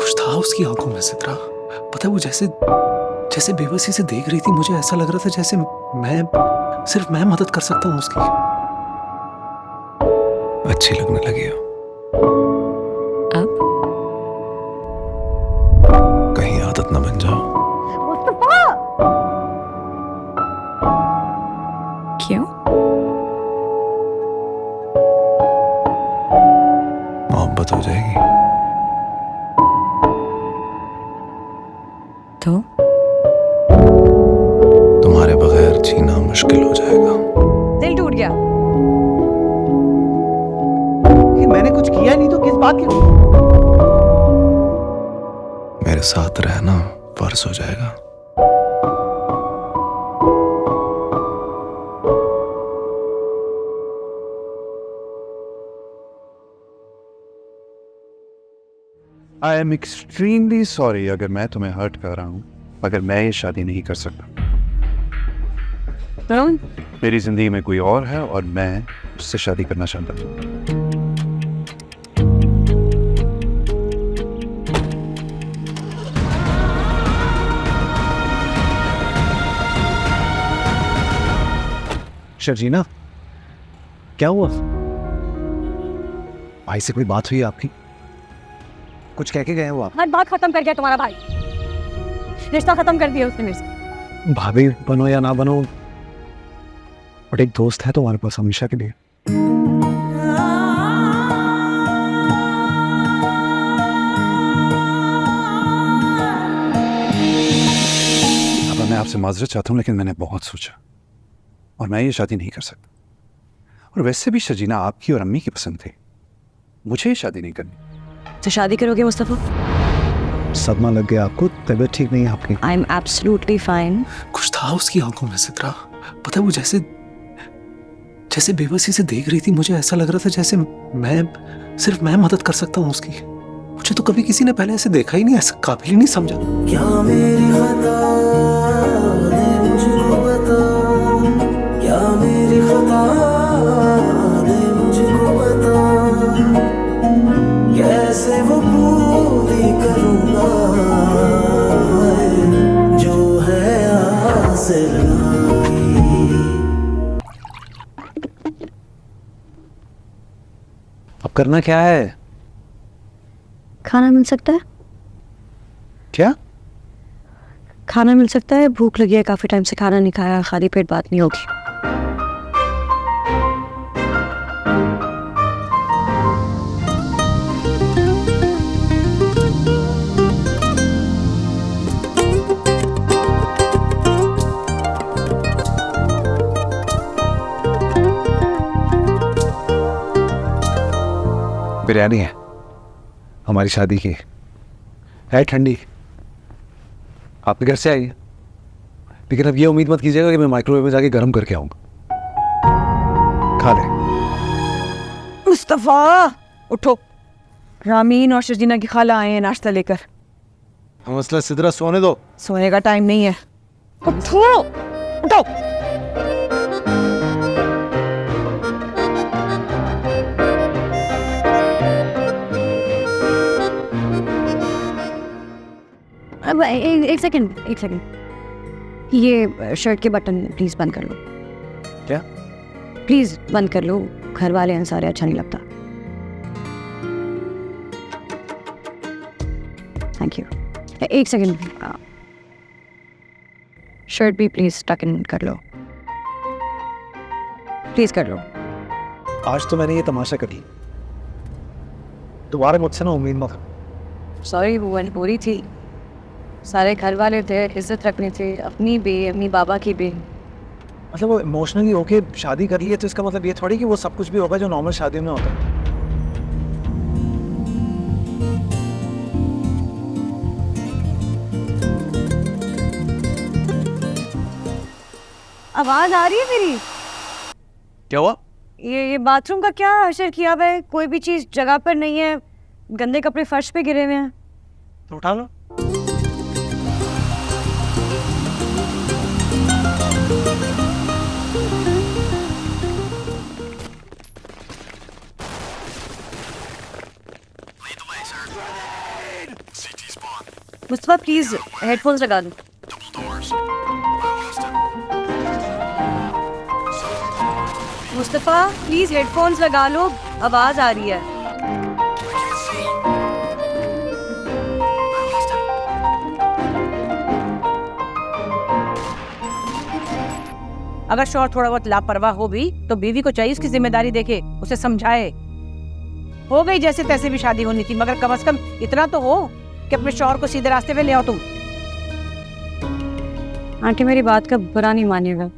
कुछ था उसकी आंखों में सिद्रा। पता है वो जैसे जैसे बेबसी से देख रही थी, मुझे ऐसा लग रहा था जैसे सिर्फ मैं मदद कर सकता हूँ उसकी। अच्छी लगने लगी हो। अब कहीं आदत न बन जाओ। मुस्तफा! क्यों? मोहब्बत हो जाएगी तो तुम्हारे बगैर जीना मुश्किल हो जाएगा। दिल टूट गया। मैंने कुछ किया नहीं तो किस बात की? मेरे साथ रहना फर्ज हो जाएगा। आई एम एक्सट्रीमली सॉरी अगर मैं तुम्हें हर्ट कर रहा हूं, मगर मैं ये शादी नहीं कर सकता। मेरी जिंदगी में कोई और है और मैं उससे शादी करना चाहता हूं। शर्जीना, क्या हुआ? भाई से कोई बात हुई आपकी? कुछ कह के गए वो आप? हर बात खत्म कर गया तुम्हारा भाई। रिश्ता खत्म कर दिया उसने मेरे से। भाभी बनो या ना बनो, बट एक दोस्त है तुम्हारे पास हमेशा के लिए। अब मैं आपसे माजरत चाहता हूं, लेकिन मैंने बहुत सोचा और मैं ये शादी नहीं कर सकता। और वैसे भी शर्जीना आपकी और अम्मी की पसंद थी, मुझे ये शादी नहीं करनी। तो शादी करोगे मुस्तफा? सदमा लग गया आपको? तबीयत ठीक नहीं है आपकी? I am absolutely fine. कुछ था उसकी आंखों में सिद्रा। पता है वो जैसे जैसे बेबसी से देख रही थी, मुझे ऐसा लग रहा था जैसे सिर्फ मैं मदद कर सकता हूँ उसकी। मुझे तो कभी किसी ने पहले ऐसे देखा ही नहीं, ऐसा काबिल ही नहीं समझा। क्या मेरी खता दे मुझको बता, क्या मेरी खता दे मुझको बता, कैसे वो पूरी करूँगा जो है आसे लगाई। अब करना क्या है? खाना मिल सकता है? क्या? खाना मिल सकता है? भूख लगी है, काफी टाइम से खाना नहीं खाया, खाली पेट बात नहीं होगी। बिरयानी है हमारी शादी की, है ठंडी, आपके घर से आई है। लेकिन अब ये उम्मीद मत कीजिएगा कि मैं माइक्रोवेव में जाके गर्म करके आऊंगा। खा ले। मुस्तफा उठो, रामीन और शर्जीना की खाला आए हैं नाश्ता लेकर। मसला सिद्रा, सोने दो। सोने का टाइम नहीं है, उठो उठो। अब एक सेकंड, ये शर्ट के बटन प्लीज बंद कर लो। क्या? प्लीज बंद कर लो, घर वाले हैं सारे, अच्छा नहीं लगता। Thank you. एक सेकंड, शर्ट भी प्लीज टक इन कर लो, प्लीज कर लो। आज तो मैंने ये तमाशा कर लिया, दोबारा मुझसे ना उम्मीद मत। सॉरी, वो पूरी थी, सारे घर वाले थे, इज्जत रखनी थी, अपनी भी, अपनी बाबा की भी। मतलब वो इमोशनली होके शादी कर ली है तो इसका मतलब ये थोड़ी कि वो सब कुछ भी होगा जो नॉर्मल शादी में होता है। आवाज आ रही है मेरी? क्या हुआ? ये बाथरूम का क्या असर किया हुआ है? कोई भी चीज जगह पर नहीं है, गंदे कपड़े फर्श पे गिरे हुए हैं। तो उठा लो। CT मुस्तफा प्लीज हेडफोन्स लगा दो। मुस्तफा प्लीज हेडफोन्स लगा लो, आवाज आ रही है। अगर शौहर थोड़ा बहुत लापरवाह हो भी तो बीवी को चाहिए उसकी जिम्मेदारी देखे, उसे समझाए। हो गई जैसे तैसे भी शादी होनी थी, मगर कम से कम इतना तो हो कि अपने शौहर को सीधे रास्ते पे ले आओ तुम। आंटी मेरी बात का बुरा नहीं मानिएगा,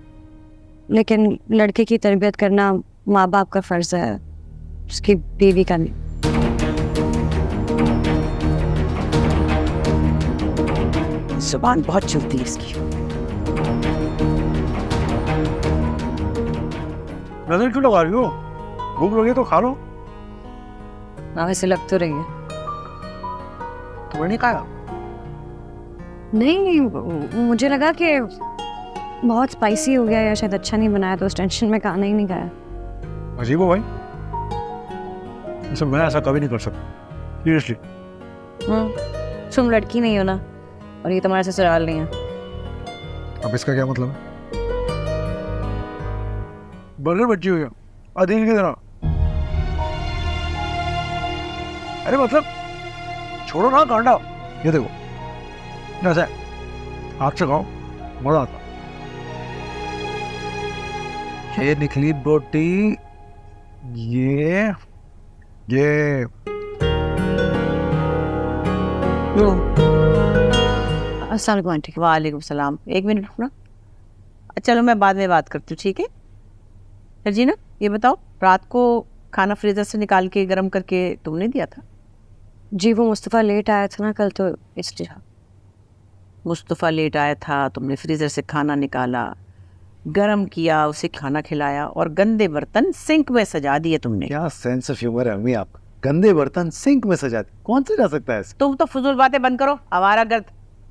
लेकिन लड़के की तरबियत करना माँ बाप का फर्ज है, उसकी बीवी का नहीं। जुबान बहुत चलती है इसकी। नजर क्यों लगा रही हो? भूख लगी तो खा लो। हाँ वैसे लग तो रही है। तुम्हें नहीं खाया? नहीं, मुझे लगा कि बहुत स्पाइसी हो गया या शायद अच्छा नहीं बनाया, तो उस टेंशन में खाना ही नहीं खाया। अजीब हो भाई, मैं ऐसा कभी नहीं कर सकता, सीरियसली। तुम लड़की नहीं हो ना, और ये तुम्हारा ससुराल नहीं है। अब इसका क्या मतलब है? बर्गर बच्ची हुई है अधीन की तरह। अरे मतलब छोड़ो ना कांडा, ये देखो जैसे हाथ से खाओ मजा आता। ये निकली बोटी, ये अस्सलाम वालेकुम आंटी। वालेकुम सलाम। एक मिनट रुकना, चलो मैं बाद में बात करती हूँ, ठीक है? जी ना, ये बताओ रात को खाना फ्रीजर से निकाल के गर्म करके तुमने दिया था? जी वो मुस्तफ़ा लेट आया था ना कल, तो इसलिए। मुस्तफ़ा लेट आया था, तुमने फ्रीजर से खाना निकाला, गरम किया, उसे खाना खिलाया और गंदे बर्तन सिंक में सजा दिए तुमने। क्या सेंस ऑफ ह्यूमर है अम्मी आपका? गंदे बर्तन सिंक में सजाते, कौन सजा सकता है? तुम तो फजूल बातें बंद करो, आवारागर्द।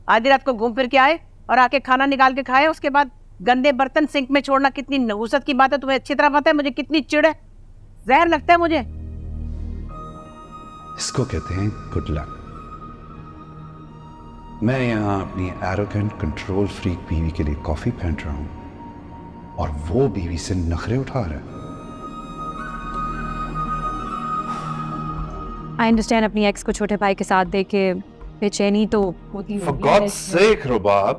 आधी रात को घूम फिर के आए और आके खाना निकाल के खाए, उसके बाद गंदे बर्तन सिंक में छोड़ना कितनी नहुसत की बात है, तुम्हें अच्छी तरह पता है। मुझे कितनी चिढ़ है, जहर लगता है मुझे। इसको कहते हैं गुड लक। मैं यहाँ अपनी एरोगेंट कंट्रोल फ्रीक बीवी के लिए कॉफी फेंट रहा हूँ और वो बीवी से नखरे उठा रहा है। आई अंडरस्टैंड अपनी एक्स को छोटे भाई के साथ देख के बेचैनी तो होती For God's sake, रुबाब,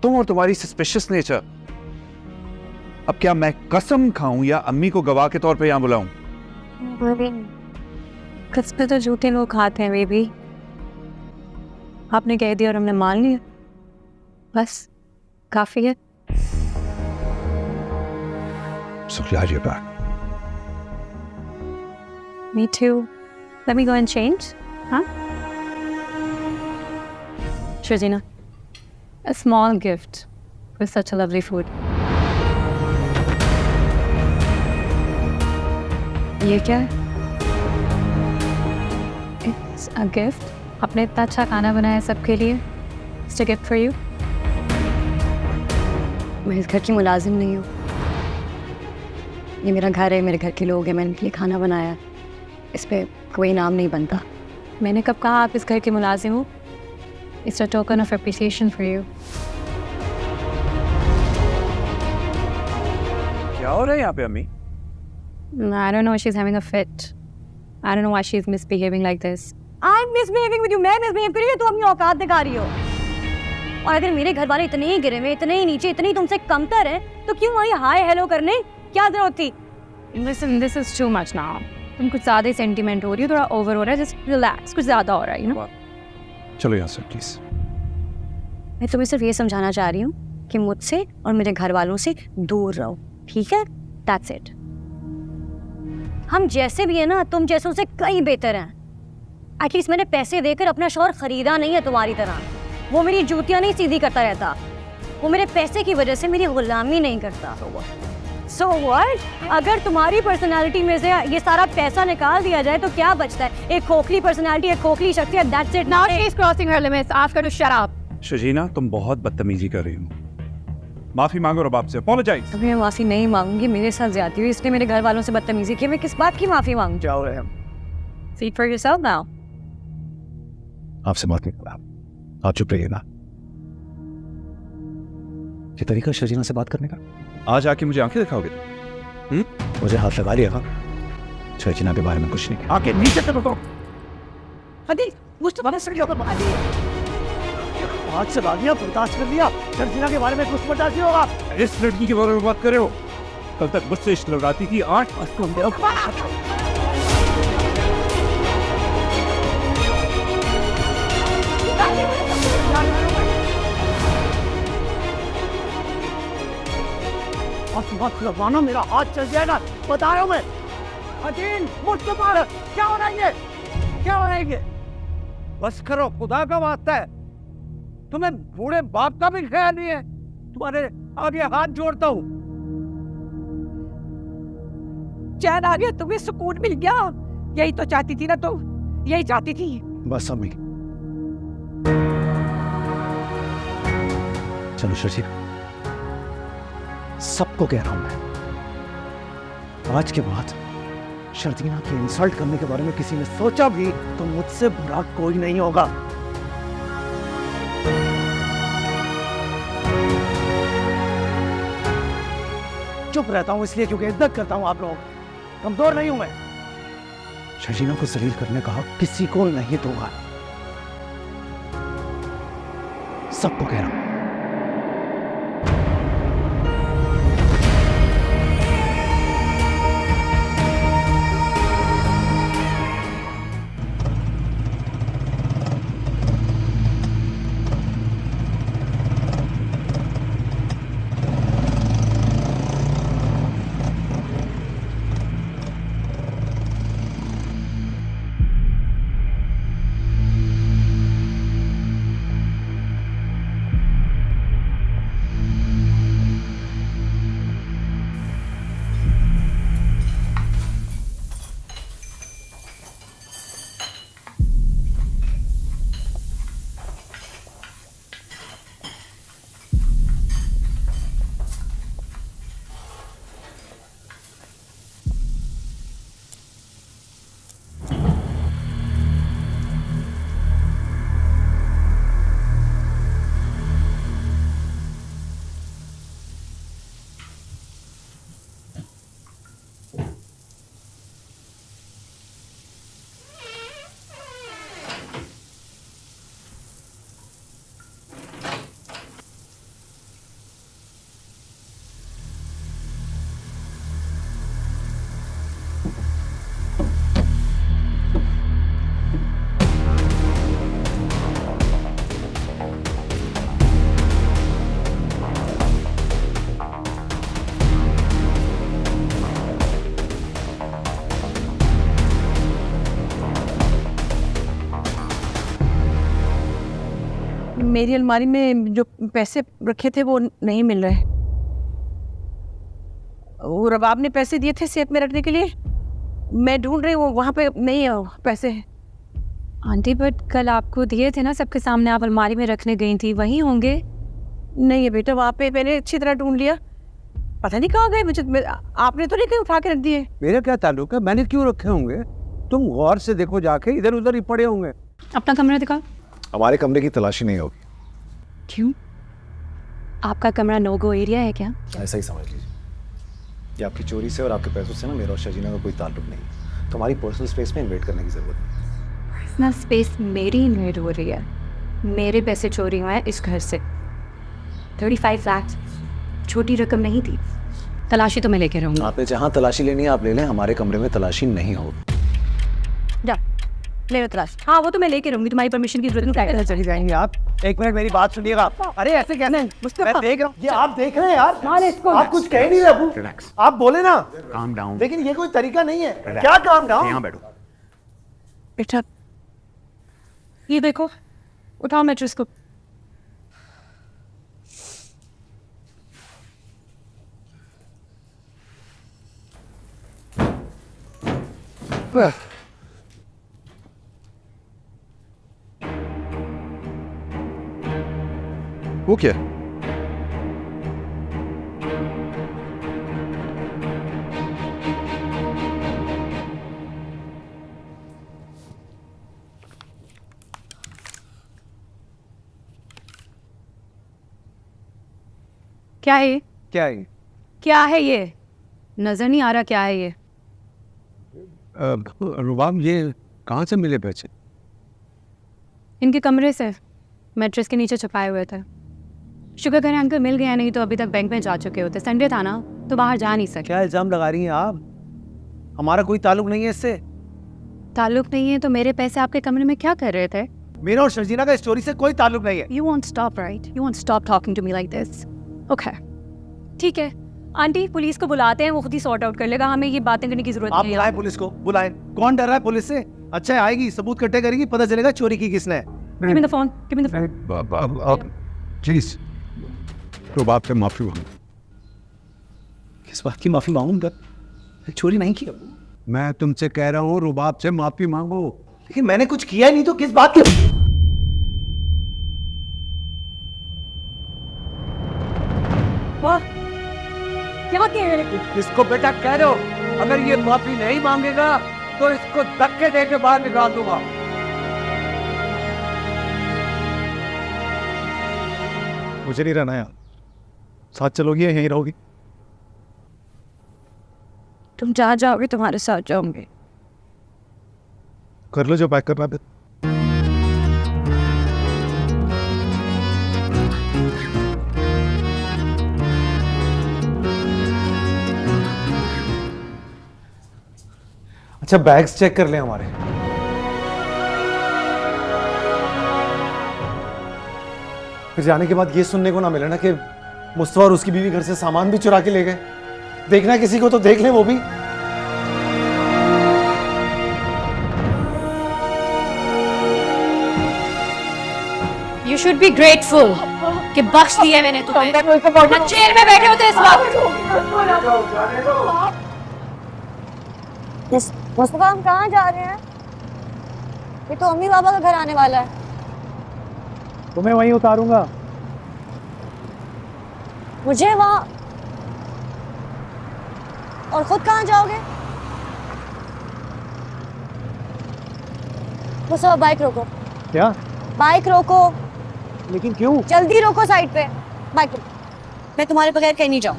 तुम और तुम्हारी सस्पिशियस नेचर। अब क्या मैं कसम खाऊं या अम्मी को गवाह के तौर पे यहाँ बुलाऊं? कसमें तो झूठे लोग खाते हैं बेबी। आपने कह दिया और हमने मान लिया, बस काफी है। So glad you're back. Me too. Let me go and change. Huh? Shazina, a small gift with such a lovely food. ये क्या है? It's a gift. आपने इतना अच्छा खाना बनाया सबके लिए. It's a gift for you. मैं इस घर की मुलाजिम नहीं हूँ। ये मेरा घर है, मेरे घर के लोग हैं, मैंने इनके लिए खाना बनाया है। इस पे कोई नाम नहीं बनता। मैंने कब कहा आप इस घर के मुलाजिम हो? It's a token of appreciation for you. क्या हो रहा है यहाँ पे अम्मी? I don't know, she's having a fit. I don't know why she's misbehaving like this. I'm misbehaving with you. मैं misbehave कर रही हूँ, तो अपनी औकात दिखा रही हो। और अगर मेरे घर वाले इतने ही गिरे हुए, इतने ही नीचे, इतने ही तुमसे कमतर हैं, तो क्यों वही हाय हेलो करने क्या जरूरत थी? Listen, this is too much now. तुम कुछ ज़्यादा ही सेंटीमेंट हो रही हो, थोड़ा ओवर हो रहा है, just relax, कुछ ज़्यादा हो रहा है, you know? चलो यहाँ से प्लीज। मैं तुम्हें सिर्फ ये समझाना चाह रही हूँ कि मुझसे और मेरे घर वालों से दूर रहो, ठीक है? That's it. हम जैसे भी है ना, तुम जैसों से कई बेहतर हैं। एटलीस्ट मैंने पैसे देकर अपना शौहर खरीदा नहीं है तुम्हारी तरह। वो मेरी जूतियाँ नहीं सीधी करता रहता, वो मेरे पैसे की वजह से मेरी गुलामी नहीं करता। So what? अगर तुम्हारी पर्सनालिटी में से ये सारा पैसा निकाल दिया जाए तो क्या बचता है? एक खोखली पर्सनालिटी, एक खोखली शख्सियत, that's it. Now she's crossing her limits. Ask her to shut up. शजीना, तुम बहुत बदतमीजी कर रही हो। माफी मांगो रुबाब से, apologize। अभी मैं माफी नहीं मांगूंगी, मेरे साथ ज्यादती हुई, इसने मेरे घर वालों से बदतमीजी की, मैं किस बात की माफी मांगूं? क्या हो रहा है? See it for yourself now. आपसे बात नहीं कर रहा, आप चुप रहिए ना। ये तरीका शजीना से बात करने का? आज आके मुझे आंखें दिखाओगे? मुझे हाथ लगा लिया। शजीना के बारे में कुछ नहीं कहा। आके नीचे से बताओ। अरे कुछ तो बना सके हाथ चला दिया, बर्दाश्त कर लिया। शजीना के बारे में कुछ बर्दाश्त नहीं होगा। इस लड़की के बारे में बात कर रहे हो? कल तक मुझसे इश्क लगाती थी, आज मत लगाना, मेरा हाथ चल जाएगा, बता रहा हूं मैं। अजीन मुझसे मार, क्या हो रहा है ये? क्या हो रहा है ये? बस करो, खुदा का वास्ता है। तुम्हें बूढ़े बाप का भी ख्याल नहीं है। तुम्हारे आगे हाथ जोड़ता हूँ। चैन आ गया, तुम्हें सुकून मिल गया। यही तो चाहती थी ना तुम, यही चाहती थी। बस अम्मी, चलो शजीना, सबको कह रहा हूं मैं, आज के बाद शर्जीना की इंसल्ट करने के बारे में किसी ने सोचा भी तो मुझसे बुरा कोई नहीं होगा। चुप रहता हूं इसलिए क्योंकि इज्जत करता हूं आप लोगों की, कमजोर नहीं हूं मैं। शर्जीना को जलील करने का हक किसी को नहीं दूंगा, सबको कह रहा हूं। मेरी अलमारी में जो पैसे रखे थे वो नहीं मिल रहे। वो रबाब ने पैसे दिए थे सेफ में रखने के लिए, मैं ढूंढ रही हूँ, वहाँ पे नहीं है वो पैसे। आंटी बट कल आपको दिए थे ना सबके सामने, आप अलमारी में रखने गई थी, वहीं होंगे। नहीं है बेटा, वहाँ पे मैंने अच्छी तरह ढूंढ लिया, पता नहीं कहाँ गए। आपने तो नहीं कहीं उठा के रख दिए? मेरा क्या ताल्लुक है, मैंने क्यों रखे होंगे? तुम गौर से देखो जाके, इधर उधर ही पड़े होंगे। अपना कमरा दिखाओ। हमारे कमरे की तलाशी नहीं होगी। क्यों? आपका कमरा नो गो एरिया है क्या? ऐसा ही समझ लीजिए। ये आपकी चोरी से और आपके पैसों से ना मेरा और शजीना का कोई ताल्लुक नहीं। तो हमारी पर्सनल स्पेस में इन्वेट करने की जरूरत नहीं। पर्सनल स्पेस मेरी इन्वेट हो रही है, मेरे पैसे चोरी हुए हैं इस घर से। 35 लाख छोटी रकम नहीं थी। तलाशी तो मैं लेके रहूंगी। आपने जहाँ तलाशी लेनी है आप ले लें, हमारे कमरे में तलाशी नहीं होगी। जा ले लो तलाश। हाँ वो तो मैं लेके रहूंगी, तुम्हारी परमिशन की जरूरत नहीं। चली जाएंगे आप। एक मिनट मेरी बात सुनिएगा। अरे ऐसे कैसे? मैं देख रहा हूँ, ये आप देख रहे हैं यार, आप कुछ कह नहीं रहे अबू। आप बोले ना, काम डाउन। लेकिन ये कोई तरीका नहीं है। क्या काम डाउन? यहाँ बैठो। बेटा ये देखो, उठाओ मैट्रेस को। वो क्या? क्या है ये? क्या है? क्या है ये? नजर नहीं आ रहा क्या है ये? रुबाब, ये कहाँ से मिले पैसे? इनके कमरे से, मैट्रेस के नीचे छुपाए हुए थे। शुक्र करें अंकल मिल गया, नहीं तो अभी तक बैंक में जा चुके होते। संडे था ना तो बाहर जा नहीं सके। क्या इल्जाम लगा रही हैं आप? हमारा कोई ताल्लुक नहीं है इससे। ताल्लुक नहीं है तो मेरे पैसे आपके कमरे में क्या कर रहे थे? मेरा और शर्जीना का स्टोरी से कोई ताल्लुक नहीं है। You won't stop, right? You won't stop talking to me like this. Okay. ठीक है, आंटी पुलिस को बुलाते हैं, वो खुद ही सॉर्ट आउट कर लेगा, हमें ये बातें करने की जरूरत आप नहीं बुलाएं है। पुलिस को, बुलाएं। कौन डर रहा है पुलिस से? अच्छा है, आएगी, सबूत इकट्ठे करेगी, पता चलेगा चोरी की किसने है। Give me the phone. Give me the phone. Please Rubab से माफी मांगो। किस बात की माफी मांगूंगा? चोरी नहीं की। मैं तुमसे कह रहा हूँ रुबाब से माफी मांगो। लेकिन मैंने कुछ किया ही नहीं, तो किस बात की? वाह, क्या कह रहे हैं? इसको बेटा कह रहे हो, अगर ये माफी नहीं मांगेगा तो इसको धक्के दे के बाहर निकाल दूंगा। मुझे नहीं रहना यार, साथ चलोगी या यहीं रहोगी? तुम जहाँ जाओगे तुम्हारे साथ जाऊंगे। कर लो जो पैक करना है। अच्छा, बैग्स चेक कर लें हमारे। फिर जाने के बाद ये सुनने को ना मिले ना कि मुस्तफा और उसकी बीवी घर से सामान भी चुरा के ले गए। देखना है किसी को तो देख लें वो भी। You should be grateful कि बख्श दिया मैंने तुम्हें। वरना जेल में बैठे होते इस वक्त। मुस्तफा, हम कहाँ जा रहे हैं? ये तो अम्मी बाबा का घर आने वाला है। तुम्हें वहीं उतारूंगा। मुझे वहाँ, और खुद कहाँ जाओगे? मुस्तफा, बाइक रोको। क्या? बाइक रोको। लेकिन क्यों? जल्दी रोको साइड पे। बाइक रोको। मैं तुम्हारे बगैर कहीं नहीं जाऊँ।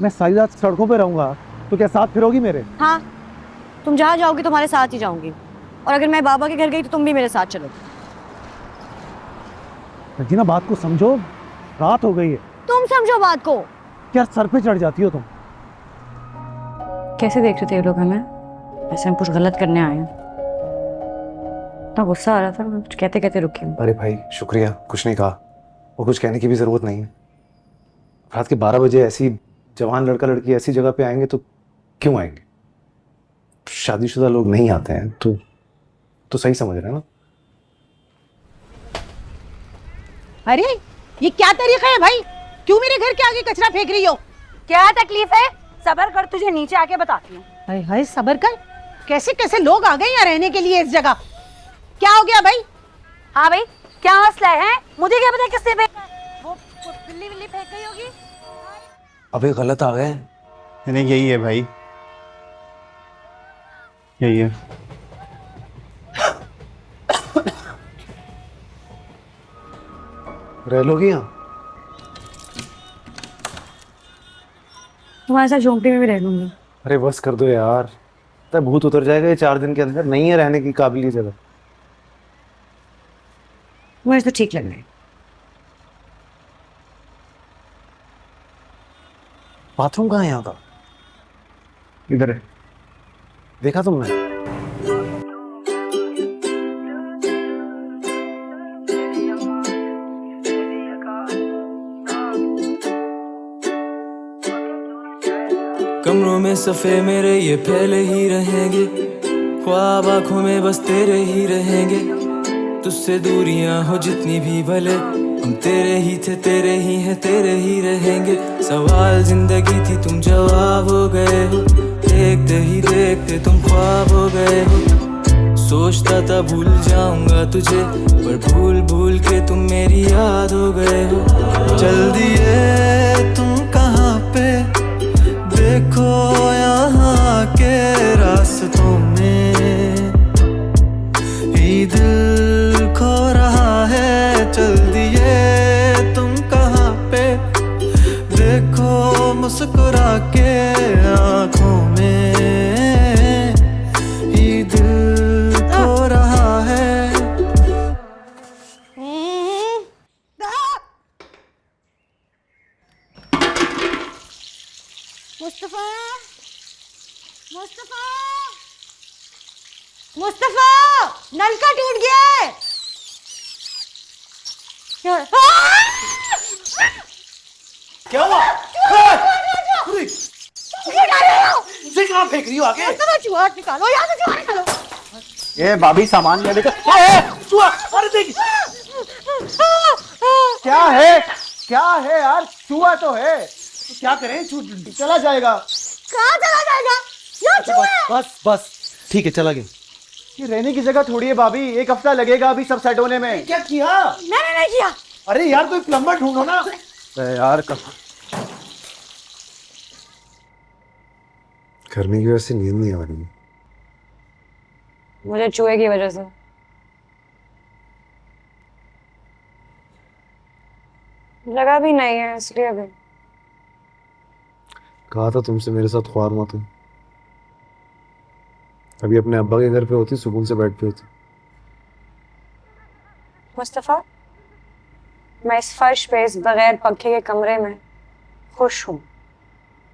मैं सारी रात सड़कों पे रहूंगा तो क्या साथ फिरोगी मेरे? हाँ, तुम जहाँ जाओगी तुम्हारे साथ ही जाऊंगी, और अगर मैं बाबा के घर गई तो तुम भी मेरे साथ चलो। रजीना, बात को समझो, रात हो गई है। तुम समझो बात को। क्या सर पे चढ़ जाती हो तुम? कैसे देख रहे थे ये लोग हमें? ऐसे हम कुछ गलत करने आए हैं। इतना गुस्सा आ रहा था, मैं कुछ कहते कहते रुकी हूँ। अरे भाई शुक्रिया, कुछ नहीं कहा। वो कुछ कहने की भी जरूरत नहीं है। रात के 12 बजे ऐसी जवान लड़का लड़की ऐसी जगह पे आएंगे तो क्यों आएंगे? शादीशुदा लोग नहीं आते हैं तो सही समझ रहे हैं ना? अरे ये क्या तरीका है भाई? क्यों मेरे घर के आगे कचरा फेंक रही हो? क्या तकलीफ है? सबर कर, तुझे नीचे आके बताती हूँ। हाय हाय, सबर कर। कैसे कैसे लोग आ गए यहाँ रहने के लिए इस जगह? क्या हो गया भाई? हाँ भाई, क्या मसला है? मुझे क्या पता किससे फेंका है? वो बिल्ली बिल्ली फेंक गई होगी। अबे गलत आ गए। नहीं, यही है भाई, यही है। रह लोगी यहाँ? तुम्हारे साथ झोंपड़ी में भी रह लूंगी। अरे बस कर दो यार, तब भूत उतर जाएगा ये 4 दिन के अंदर। नहीं है रहने की काबिल जगह। मुझे तो ठीक लग रहा है। बाथरूम कहाँ है यहाँ का? इधर है। देखा तुमने? कमरों में सफ़े मेरे ये फैले ही रहेंगे, ख्वाब आँखों में बस तेरे ही रहेंगे। तुझसे दूरियां हो जितनी भी भले, हम तेरे ही थे, तेरे ही हैं, तेरे ही रहेंगे। सवाल जिंदगी थी, तुम जवाब हो गए हो। देखते ही देखते तुम ख्वाब हो गए हो। सोचता था भूल जाऊंगा तुझे, पर भूल भूल के तुम मेरी याद हो गए हो। चल दिए तुम कहाँ पे, देखो यहाँ के रास्तों में ही दिल खो रहा है। चल दिए तुम कहाँ पे, मुस्कुरा के आंखों में ही दिल खो रहा है। मुस्तफा, मुस्तफा, मुस्तफा, नलका टूट गया है। क्या हुआ? मुझे कहाँ फेंक रही हो आगे? चूहा निकालो, यहाँ से चूहा निकालो। ये भाभी सामान ले लेकर चूहा, अरे देख क्या है? क्या है यार? चूहा तो है, तो क्या करें? चला जाएगा। कहाँ चला जाएगा? यहाँ चूहा है। बस बस ठीक है, चला गया। ये रहने की जगह थोड़ी है भाभी, 1 हफ्ता लगेगा अभी सब सेट होने में। क्या किया? मैंने नहीं किया। अरे यार कोई प्लम्बर ढूंढो ना यार। गर्मी की वजह से नींद नहीं आ रही। मुझे चूहे की वजह से। लगा भी नहीं है इसलिए भी। कहा था तुमसे मेरे साथ ख्वार मत हो। अभी अपने अब्बा के घर पे होती, सुकून से बैठ पे होती। मुस्तफा, मैं इस फर्श पे इस बगैर पंखे के कमरे में खुश हूँ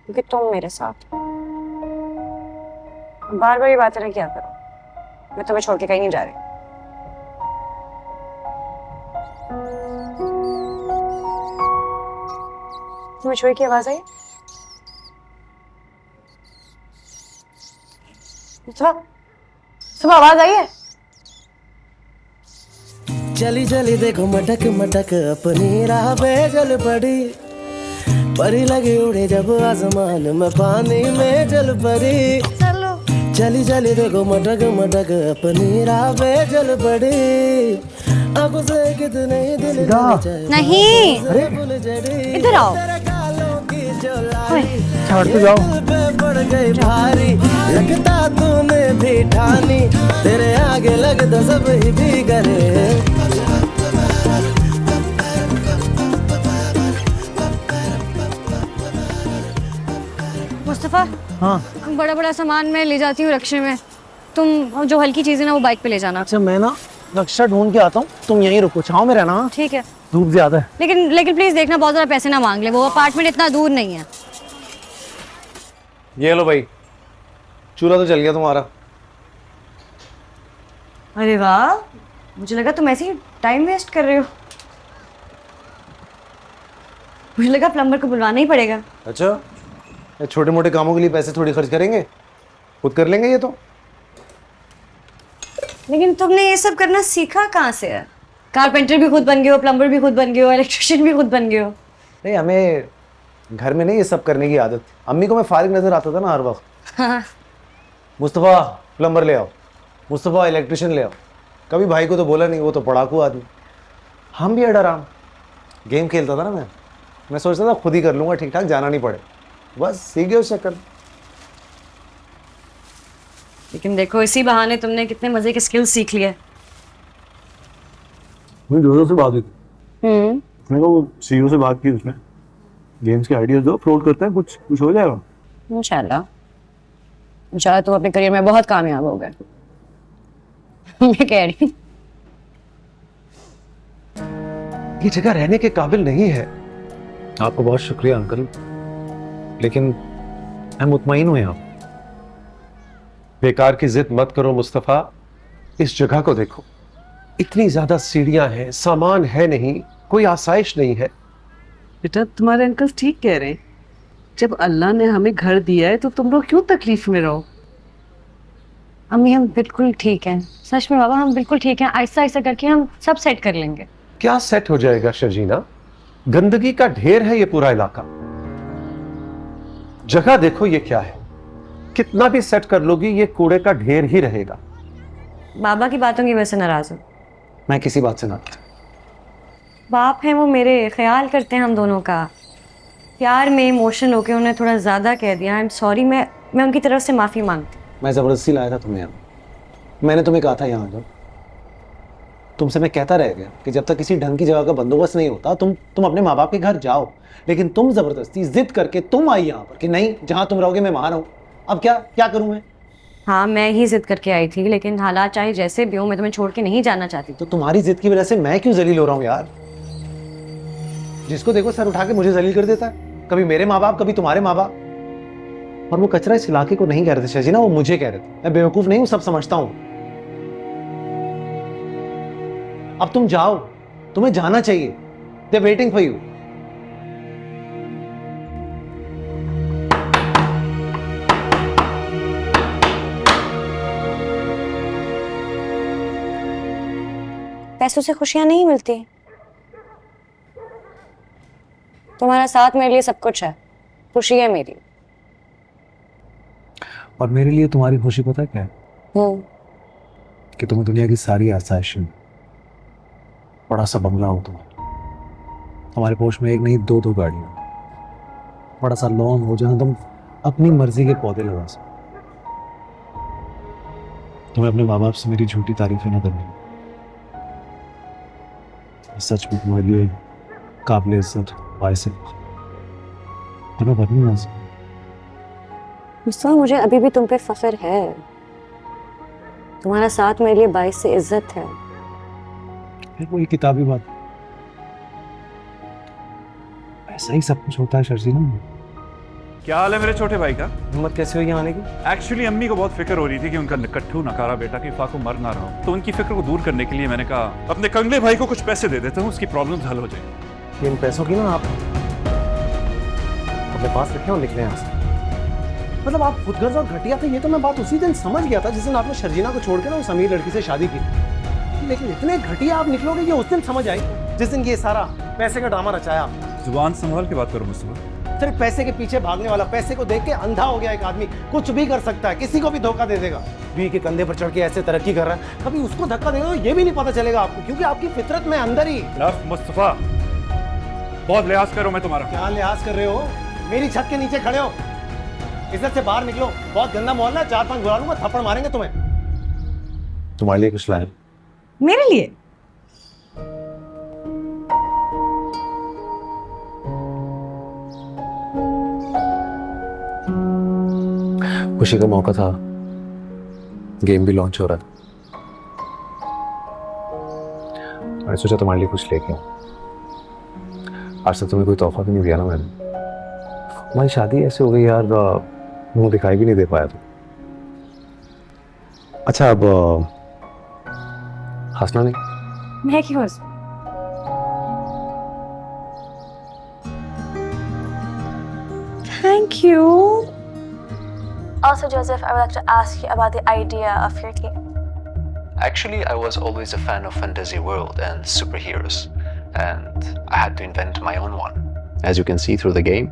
क्योंकि तुम मेरे साथ हो। बार बार ये बातें ना किया करो, मैं तुम्हें छोड़ के कहीं नहीं जा रही। तुम्हें चूहे की आवाज आई? सुबह आवाज आई है? चली चली देखो मटक मटक अपनी राह पे चल पड़ी, परी लगी उड़े जब आसमान में पानी में चल पड़ी। चलो। चली चली देखो मटक मटक अपनी राह पे चल पड़ी, आंखों से कितने दिल नहीं, इधर आओ। छाड़ तो जाओ। पड़ गई भारी, लगता तूने भी ठानी, तेरे आगे लगता सब ही भी करे। मुस्तफा, हाँ बड़ा बड़ा सामान मैं ले जाती हूँ रक्शे में, तुम जो हल्की चीजें ना वो बाइक पे ले जाना। अच्छा मैं ना रक्षा ढूंढ के आता हूँ, तुम यहीं रुको, छाँव में रहना। ठीक है, धूप ज्यादा है। लेकिन प्लीज देखना बहुत ज्यादा पैसे ना मांग ले, वो अपार्टमेंट इतना दूर नहीं है। ये लो भाई, चूल्हा तो जल गया तुम्हारा। अरे वाह, मुझे लगा तुम ऐसे ही टाइम वेस्ट कर रहे हो। मुझे लगा प्लम्बर को बुलवाना ही पड़ेगा। अच्छा, छोटे मोटे कामों के लिए पैसे थोड़ी खर्च करेंगे, खुद कर लेंगे ये तो। लेकिन तुमने ये सब करना सीखा कहाँ से है? कारपेंटर भी खुद बन गए हो, प्लम्बर भी खुद बन गए हो, इलेक्ट्रिशियन भी खुद बन गए हो। नहीं, हमें घर में नहीं ये सब करने की आदत। अम्मी को मैं फारिग नजर आता था ना हर वक्त। हाँ। मुस्तफ़ा प्लम्बर ले आओ, मुस्तफ़ा इलेक्ट्रिशियन ले आओ। कभी भाई को तो बोला नहीं, वो तो पढ़ाकू आदमी। हम भी अडराम गेम खेलता था ना मैं सोचता था खुद ही कर लूँगा, ठीक ठाक, जाना नहीं पड़े, बस सीख गए उस चक्कर। लेकिन देखो, इसी बहाने तुमने कितने मजे के स्किल्स सीख लिए। मुझे जोजो से बात हुई थी, उसने कहा वो सीईओ से बात की, उसने गेम्स के आइडियाज दो, फ्लोट करते हैं, कुछ हो जाएगा। इंशाल्लाह तुम अपने करियर में बहुत कामयाब हो गए। मैं कह रही हूँ ये जगह रहने के काबिल नहीं है। आपको बहुत शुक्रिया अंकल, लेकिन मैं मुतमईन हूं यहाँ। बेकार की जिद मत करो मुस्तफा, इस जगह को देखो, इतनी ज्यादा सीढ़ियां हैं, सामान है नहीं, कोई आसाइश नहीं है। बेटा तुम्हारे अंकल ठीक कह रहे हैं, जब अल्लाह ने हमें घर दिया है तो तुम लोग क्यों तकलीफ में रहो। अम्मी हम बिल्कुल ठीक हैं, सच में बाबा हम बिल्कुल ठीक हैं। आहिस्ता आहिस्ता करके हम सब सेट कर लेंगे। क्या सेट हो जाएगा शर्जीना? गंदगी का ढेर है ये पूरा इलाका। जगह देखो ये क्या है, कितना भी सेट कर लोगी ये कूड़े का ढेर ही रहेगा। बाबा की बातों की वजह से नाराज हो? मैं किसी बात से नाराज। बाप हैं वो मेरे, ख्याल करते हैं हम दोनों का। प्यार में इमोशन होके उन्हें थोड़ा ज्यादा कह दिया। आई एम सॉरी, मैं उनकी तरफ से माफी मांगती। मैं जबरदस्ती लाया था तुम्हें यहाँ, मैंने तुम्हें कहा था यहाँ आ जाओ, तुमसे मैं कहता रह गया कि जब तक किसी ढंग की जगह का बंदोबस्त नहीं होता तुम अपने माँ बाप के घर जाओ, लेकिन तुम जबरदस्ती जिद करके तुम आई यहाँ पर कि नहीं, जहाँ तुम रहोगे मैं वहाँ रहूँ। अब क्या क्या करूँ मैं? हाँ, मैं ही जिद करके आई थी, लेकिन हालात चाहे जैसे भी हो, मैं तुम्हें छोड़ के नहीं जाना चाहती। तो तुम्हारी जिद की वजह से मैं क्यों जलील हो रहा हूँ यार? जिसको देखो सर उठा के मुझे जलील कर देता है, कभी मेरे माँ बाप कभी तुम्हारे माँ बाप। और वो कचरा इस इलाके को नहीं कह रहे थे शजीना, वो मुझे कह रहे थे। मैं बेवकूफ नहीं हूँ, सब समझता हूँ। अब तुम जाओ, तुम्हें जाना चाहिए। दे वेटिंग फॉर यू। पैसों से खुशियां नहीं मिलती। तुम्हारा साथ मेरे लिए सब कुछ है, खुशी है मेरी। और मेरे लिए तुम्हारी खुशी पता क्या है? कि तुम्हें दुनिया की सारी आसाइशें, बड़ा सा बंगला हो तुम्हारे पोश में एक नहीं दो गाड़ियां, बड़ा सा लॉन हो जहां तुम अपनी मर्जी के पौधे लगा सको। तुम्हें अपने माँ बाप से मेरी झूठी तारीफें न करनी। सच में तुम्हारे लिए काबिल इज्जत वाइस है। तुम्हें बननी है मुस्तफा, मुझे अभी भी तुम पे फख्र है। तुम्हारा साथ मेरे लिए बाइस से इज्जत है। वही किताबी बात, ऐसा ही सब कुछ होता है शर्जीना। क्या हाल है मेरे छोटे भाई का? हिम्मत कैसे हुई आने की? एक्चुअली अम्मी को बहुत फिक्र हो रही थी कि उनका कट्ठू नकारा बेटा की फाको मर ना रहा हो, तो उनकी फिक्र को दूर करने के लिए मैंने कहा अपने कंगले भाई को कुछ पैसे दे देता हूँ, उसकी प्रॉब्लम हल हो जाएगी। इन पैसों की ना आप अपने पास रखें और निकले यहाँ से। मतलब आप खुदगर्ज और घटिया थे, ये तो मैं बात उसी दिन समझ गया था जिस दिन आपने शर्जीना को छोड़ के ना उस अमीर लड़की से शादी की। लेकिन इतने घटिया आप निकलोगे ये उस दिन समझ आई जिस दिन ये सारा पैसे का ड्रामा रचाया। जुबान संभाल के बात करो मुस्तफा। सिर्फ पैसे के पीछे भागने वाला, पैसे को देख के अंधा हो गया एक आदमी, कुछ भी कर सकता है, किसी को भी धोखा दे देगा। बीवी के कंधे पर चढ़ के ऐसे तरक्की कर रहा है, कभी उसको धक्का देगा ये भी नहीं पता चलेगा आपको, क्योंकि आपकी फितरत में अंदर ही। मुस्तफा, बहुत लिहाज करो मैं तुम्हारा। क्या लिहाज कर रहे हो? मेरी छत के नीचे खड़े हो, इज्जत से बाहर निकलो। बहुत गंदा मोहल्ला है, 4-5 बुला लूंगा, थप्पड़ मारेंगे तुम्हें। तुम्हारे लिए कुछ लाए? मेरे लिए? खुशी का मौका था, गेम भी लॉन्च हो रहा था, मैंने सोचा तुम्हारे लिए कुछ लेके आऊं। आज तक तुम्हें कोई तोहफा भी नहीं दिया ना मैंने। हमारी शादी ऐसे हो गई यार, मुंह दिखाई भी नहीं दे पाया तुम। अच्छा अब हंसना नहीं। मैं क्यों हंसूं? Thank you. Also, Joseph, I would like to ask you about the idea of your team. Actually, I was always a fan of fantasy world and superheroes, and I had to invent my own one. As you can see through the game,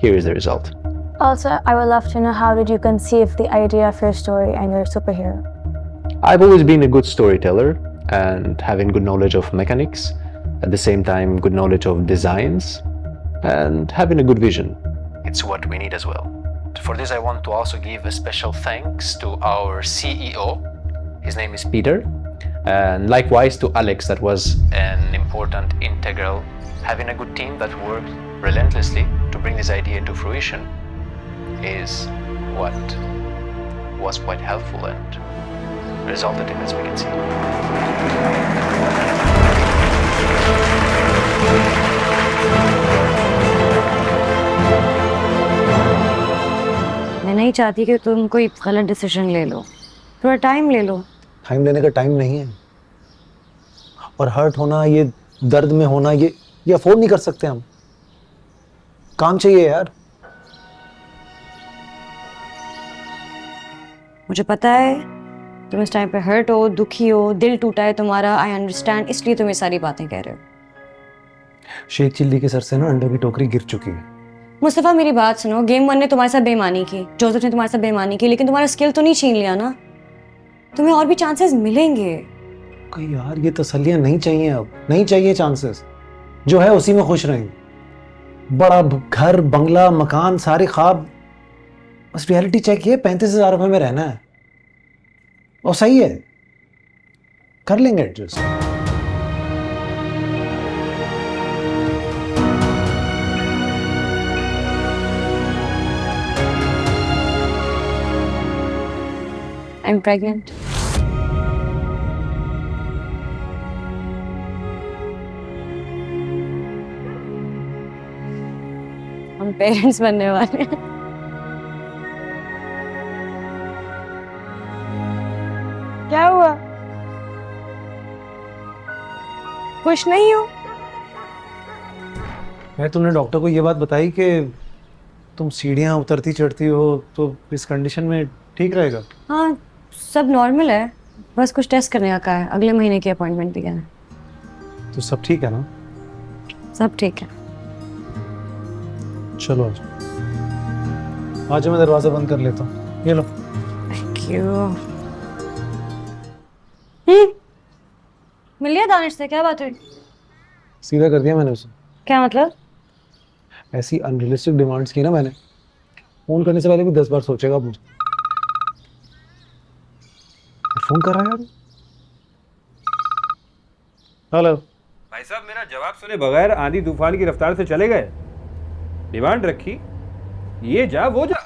here is the result. Also, I would love to know how did you conceive the idea of your story and your superhero? I've always been a good storyteller and having good knowledge of mechanics, at the same time good knowledge of designs, and having a good vision. It's what we need as well. For this, I want to also give a special thanks to our CEO. His name is Peter. And likewise to Alex, that was an important integral. Having a good team that worked relentlessly to bring this idea into fruition is what was quite helpful and resulted in, as we can see. मैं नहीं चाहती कि तुम कोई गलत decision ले लो, थोड़ा time ले लो। टाइम लेने का टाइम नहीं है, और हर्ट होना, ये दर्द में होना, ये अफोर्ड नहीं कर सकते हम। काम चाहिए यार। मुझे पता है तुम इस टाइम पे हर्ट हो, दुखी हो, दिल टूटा है तुम्हारा, आई अंडरस्टैंड, इसलिए तुम ये सारी बातें कह रहे हो। शेख चिल्ली के सर से ना अंडे की टोकरी गिर चुकी है। मुस्तफा, मेरी बात सुनो, गेम 1 ने तुम्हारे साथ बेईमानी की, जोसेफ ने तुम्हारे साथ बेईमानी की, लेकिन तुम्हारा स्किल तो नहीं छीन लिया ना। तुम्हें और भी चांसेस मिलेंगे। कहीं यार ये तसल्लियां नहीं चाहिए, अब नहीं चाहिए चांसेस। जो है उसी में खुश रहेंगे। बड़ा घर, बंगला, मकान, सारे ख्वाब, बस रियलिटी चेक ये 35,000 रुपए में रहना है, और सही है। कर लेंगे एडजस्ट। I'm pregnant. हम पेरेंट्स बनने वाले हैं। क्या हुआ? खुश नहीं हो? मैं तुमने डॉक्टर को ये बात बताई कि तुम सीढ़ियाँ उतरती चढ़ती हो तो इस कंडीशन में ठीक रहेगा? हाँ, सब नॉर्मल है, बस कुछ टेस्ट करने का कहा है, अगले महीने की अपॉइंटमेंट दिया है। तो सब ठीक है ना? सब ठीक है। चलो आज मैं दरवाजा बंद कर लेता हूँ, ये लो। Thank you. मिल लिया दानिश से? क्या बात हुई? सीधा कर दिया मैंने उसे। क्या मतलब? ऐसी अनरियलिस्टिक डिमांड्स की ना मैंने, फोन करने से पहले भी 10 बार सोचेगा मुझे। फोन कर रहा है यार। हेलो भाई साहब, मेरा जवाब सुने बगैर आंधी तूफान की रफ्तार से चले गए। डिमांड रखी, ये जा वो जा,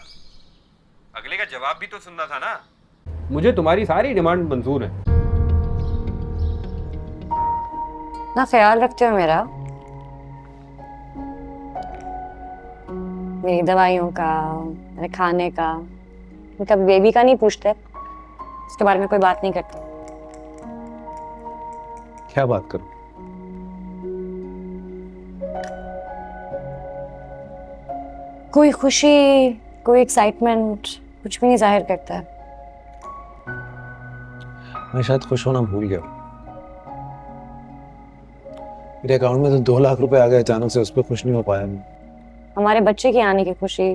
अगले का जवाब भी तो सुनना था ना। मुझे तुम्हारी सारी डिमांड मंजूर है। ना ख्याल रखते हो मेरा, मेरी दवाइयों का, मेरे खाने का, कभी बेबी का नहीं पूछते, इसके बारे में कोई बात नहीं करते। क्या बात करूं? कोई खुशी, कोई एक्साइटमेंट, कुछ भी नहीं जाहिर करता है। मैं शायद खुश होना भूल गया। मेरे अकाउंट में तो 2 लाख रुपए आ गए अचानक से, उस पर खुश नहीं हो पाया मैं। हमारे बच्चे की आने की खुशी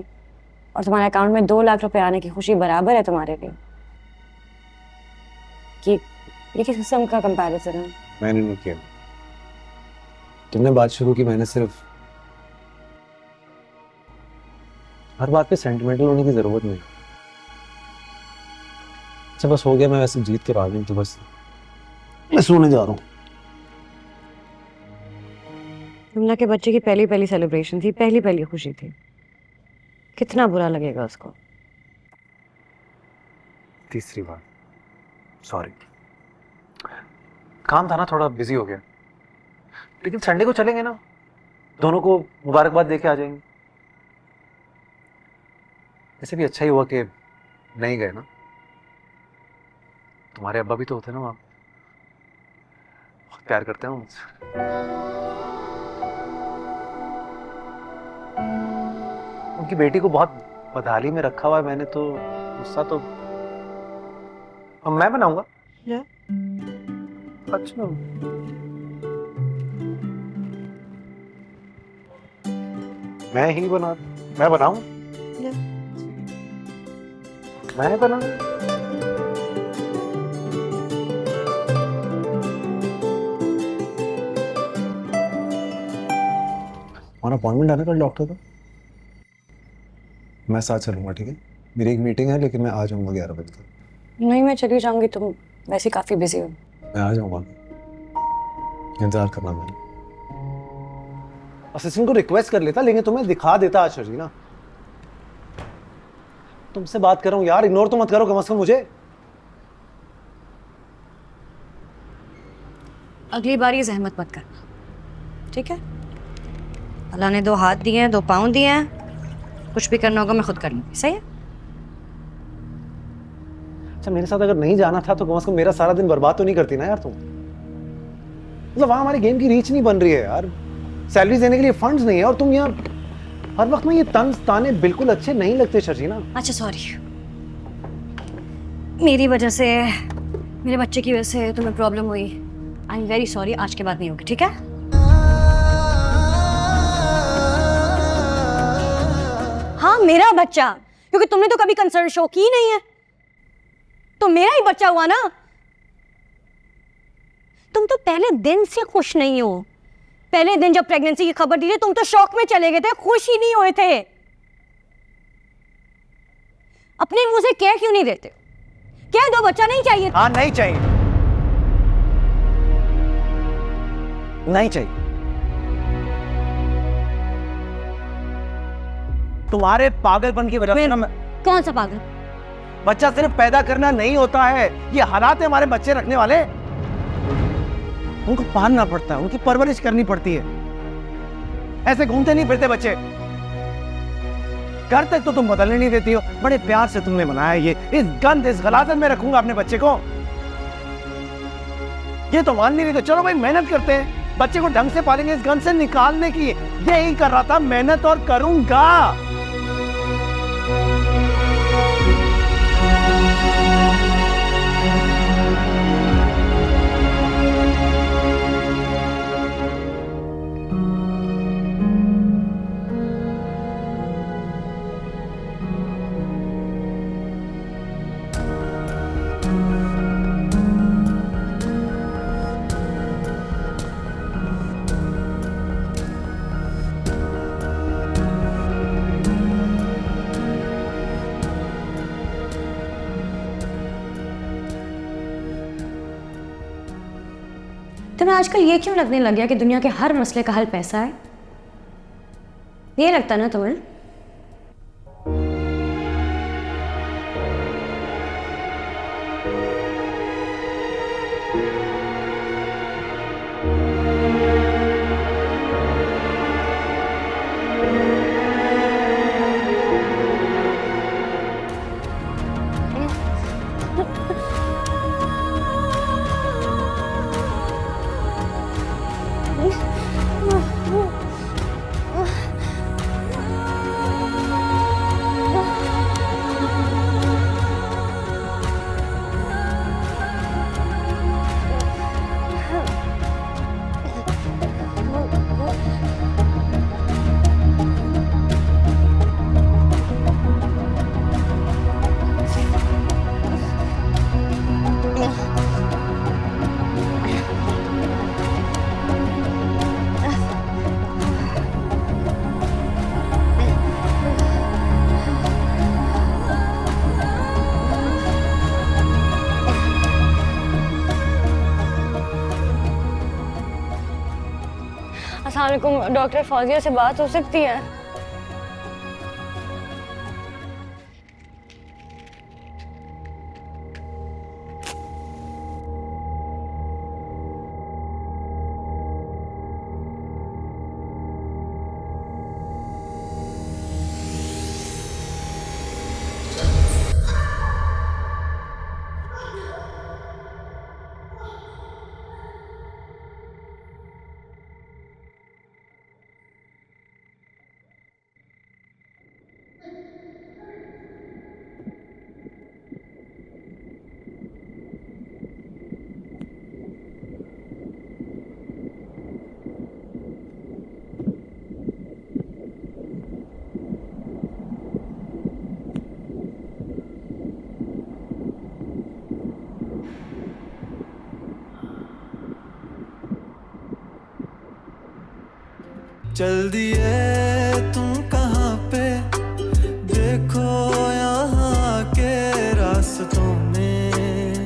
और तुम्हारे अकाउंट में 2 लाख रुपए आने की खुशी बराबर है तुम्हारे लिए? ये किस किस्म का कंपैरिजन है? मैंने नहीं किया। तुमने बात शुरू की, मैंने सिर्फ। हर बात पे सेंटिमेंटल होने की जरूरत नहीं। अच्छा बस हो गया, मैं वैसे जीत के राजी हूं, तो बस मैं सोने जा रहा हूँ। यमुना के बच्चे की पहली सेलिब्रेशन थी, पहली खुशी थी, कितना बुरा लगेगा उसको। तीसरी बार सॉरी, काम था ना, थोड़ा बिजी हो गया। लेकिन संडे को चलेंगे ना, दोनों को मुबारकबाद देके आ जाएंगे। ऐसे भी अच्छा ही हुआ कि नहीं गए ना, तुम्हारे अब्बा भी तो होते ना वहाँ, बहुत प्यार करते हैं मुझसे। उनकी बेटी को बहुत बदहाली में रखा हुआ है मैंने, तो गुस्सा तो अब मैं बनाऊंगा। अच्छा मैं बनाऊं? मैं बनाऊं? और अपॉइंटमेंट आना कल डॉक्टर का, मैं साथ चलूंगा, ठीक है? मेरी एक मीटिंग है, लेकिन मैं आ जाऊंगा 11 बजे तक। नहीं, मैं चली जाऊंगी, तुम वैसे काफी बिजी हो। मैं आ जाऊंगा, इंतजार करना। मैंने असिस्टेंट को रिक्वेस्ट कर लेता, लेकिन तुम्हें दिखा देता आज शर्जीना। तुमसे बात कर रहा हूं यार, इग्नोर तो मत करो कम से कम मुझे। अगली बार ये जहमत मत करना, ठीक है? अल्लाह ने 2 हाथ दिए हैं, 2 पाँव दिए हैं, कुछ भी करना होगा मैं खुद कर लूंगी, सही है? अच्छा मेरे साथ अगर नहीं जाना था तो कम से कम मेरा सारा दिन बर्बाद तो नहीं करती ना यार तुम। मतलब वहां हमारी गेम की रीच नहीं बन रही है यार, सैलरी देने के लिए फंड्स नहीं है, और तुम यहाँ हर वक्त में ये तंज ताने बिल्कुल अच्छे नहीं लगते शर्जीना। अच्छा सॉरी, मेरी वजह से, मेरे बच्चे की वजह से तुम्हें प्रॉब्लम हुई। आई एम वेरी सॉरी, आज के बाद नहीं होगी, ठीक है? हाँ, मेरा बच्चा, क्योंकि तुमने तो कभी कंसर्न शो की नहीं है, तो मेरा ही बच्चा हुआ ना। तुम तो पहले दिन से खुश नहीं हो। पहले दिन जब प्रेगनेंसी की खबर दी थी, तुम तो शॉक में चले गए थे, खुश ही नहीं हुए थे। अपने मुंह से कह क्यों नहीं देते? कह दो बच्चा नहीं चाहिए। हाँ नहीं चाहिए। नहीं चाहिए। तुम्हारे पागलपन की वजह से ना मैं कौन सा पागल? बच्चा सिर्फ पैदा करना नहीं होता है, ये हालात है हमारे बच्चे रखने वाले। उनको पालना पड़ता है, उनकी परवरिश करनी पड़ती है। ऐसे घूमते नहीं फिरते बच्चे। घर तक तो तुम बदलने नहीं देती हो। बड़े प्यार से तुमने बनाया ये, इस गंद इस गलाजत में रखूंगा अपने बच्चे को। ये तो मान नहीं रही, तो चलो भाई मेहनत करते हैं, बच्चे को ढंग से पालेंगे, इस गंद से निकालने की यही कर रहा था, मेहनत और करूंगा। तुम्हें आजकल ये क्यों लगने लग गया कि दुनिया के हर मसले का हल पैसा है? ये लगता ना तुम्हें? अस्सलाम वालेकुम, डॉक्टर फौजिया से बात हो सकती है? चल दिए तुम